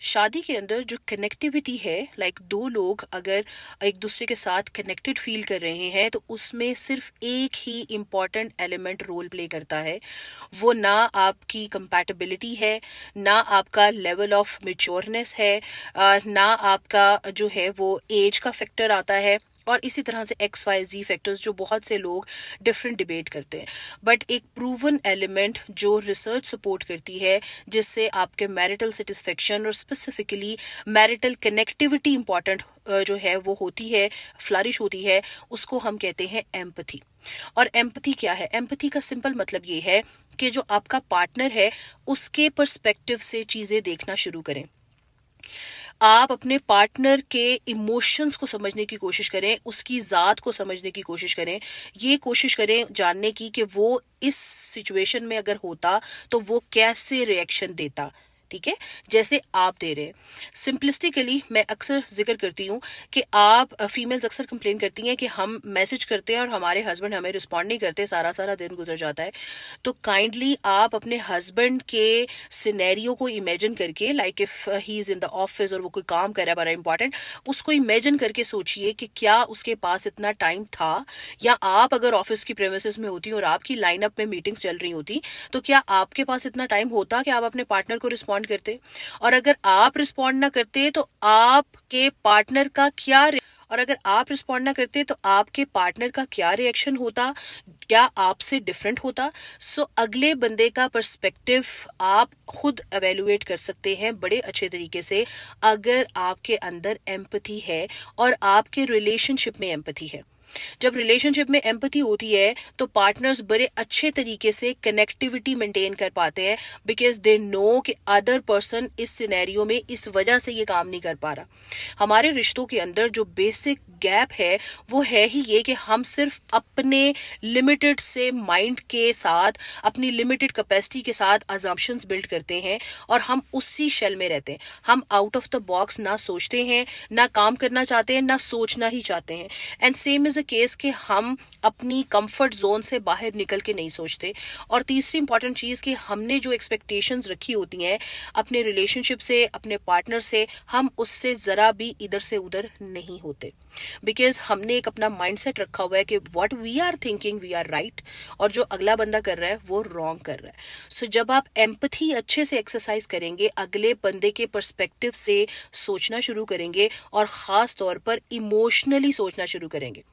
शादी के अंदर जो कनेक्टिविटी है, दो लोग अगर एक दूसरे के साथ कनेक्टेड फील कर रहे हैं तो उसमें सिर्फ एक ही इम्पॉर्टेंट एलिमेंट रोल प्ले करता है। वो ना आपकी कंपैटिबिलिटी है, ना आपका लेवल ऑफ मेच्योरनेस है, ना आपका जो है वो एज का फैक्टर आता है, और इसी तरह से XYZ फैक्टर्स जो बहुत से लोग डिफरेंट डिबेट करते हैं। बट एक प्रूवन एलिमेंट जो रिसर्च सपोर्ट करती है, जिससे आपके मैरिटल सेटिस्फेक्शन और स्पेसिफिकली मैरिटल कनेक्टिविटी इंपॉर्टेंट जो है वो होती है, फ्लरिश होती है, उसको हम कहते हैं एम्पथी। और एम्पथी क्या है? एम्पथी का सिंपल मतलब ये है कि जो आपका पार्टनर है उसके पर्सपेक्टिव से चीजें देखना शुरू करें। आप अपने पार्टनर के इमोशंस को समझने की कोशिश करें, उसकी ज़ात को समझने की कोशिश करें, ये कोशिश करें जानने की कि वो इस सिचुएशन में अगर होता तो वो कैसे रिएक्शन देता। ठीक है, जैसे आप दे रहे हैं। सिंपलिस्टिकली मैं अक्सर जिक्र करती हूँ कि आप फीमेल्स अक्सर कंप्लेन करती हैं कि हम मैसेज करते हैं और हमारे हस्बैंड हमें रिस्पॉन्ड नहीं करते, सारा सारा दिन गुजर जाता है। तो काइंडली आप अपने हस्बैंड के सिनेरियो को इमेजिन करके, like if he is in the office और वो कोई काम कर रहा है बड़ा इंपॉर्टेंट, उसको इमेजिन करके सोचिए कि क्या उसके पास इतना टाइम था, या आप अगर ऑफिस की प्रेमिसेस में होती और आपकी लाइनअप में मीटिंग्स चल रही होती तो क्या आपके पास इतना टाइम होता कि आप अपने पार्टनर को रिस्पॉन्ड करते? और अगर आप रिस्पॉन्ड ना करते तो आपके पार्टनर का क्या और अगर आप रिस्पॉन्ड ना करते तो आपके पार्टनर का क्या रिएक्शन होता? क्या आपसे डिफरेंट होता? सो अगले बंदे का पर्सपेक्टिव आप खुद एवेलुएट कर सकते हैं बड़े अच्छे तरीके से, अगर आपके अंदर एम्पैथी है और आपके रिलेशनशिप में एम्पैथी है। जब रिलेशनशिप में एम्पैथी होती है तो पार्टनर्स बड़े अच्छे तरीके से कनेक्टिविटी मेंटेन कर पाते हैं, बिकॉज दे नो कि अदर पर्सन इस सिनेरियो में इस वजह से ये काम नहीं कर पा रहा। हमारे रिश्तों के अंदर जो बेसिक गैप है वो है ही ये कि हम सिर्फ अपने लिमिटेड से माइंड के साथ, अपनी लिमिटेड कैपेसिटी के साथ अजम्पशंस बिल्ड करते हैं और हम उसी शेल में रहते हैं। हम आउट ऑफ द बॉक्स ना सोचते हैं, ना काम करना चाहते हैं, ना सोचना ही चाहते हैं। And same is a case कि हम अपनी कंफर्ट जोन से बाहर निकल के नहीं सोचते। और तीसरी इंपॉर्टेंट चीज कि हमने जो एक्सपेक्टेशंस रखी होती हैं अपने रिलेशनशिप से, अपने पार्टनर से, हम उससे जरा भी इधर से उधर नहीं होते, बिकॉज हमने एक अपना माइंडसेट रखा हुआ है कि what we are thinking we are right, और जो अगला बंदा कर रहा है वो रॉन्ग कर रहा है। सो जब आप एम्पथी अच्छे से एक्सरसाइज करेंगे, अगले बंदे के पर्सपेक्टिव से सोचना शुरू करेंगे और खास तौर पर इमोशनली सोचना शुरू करेंगे,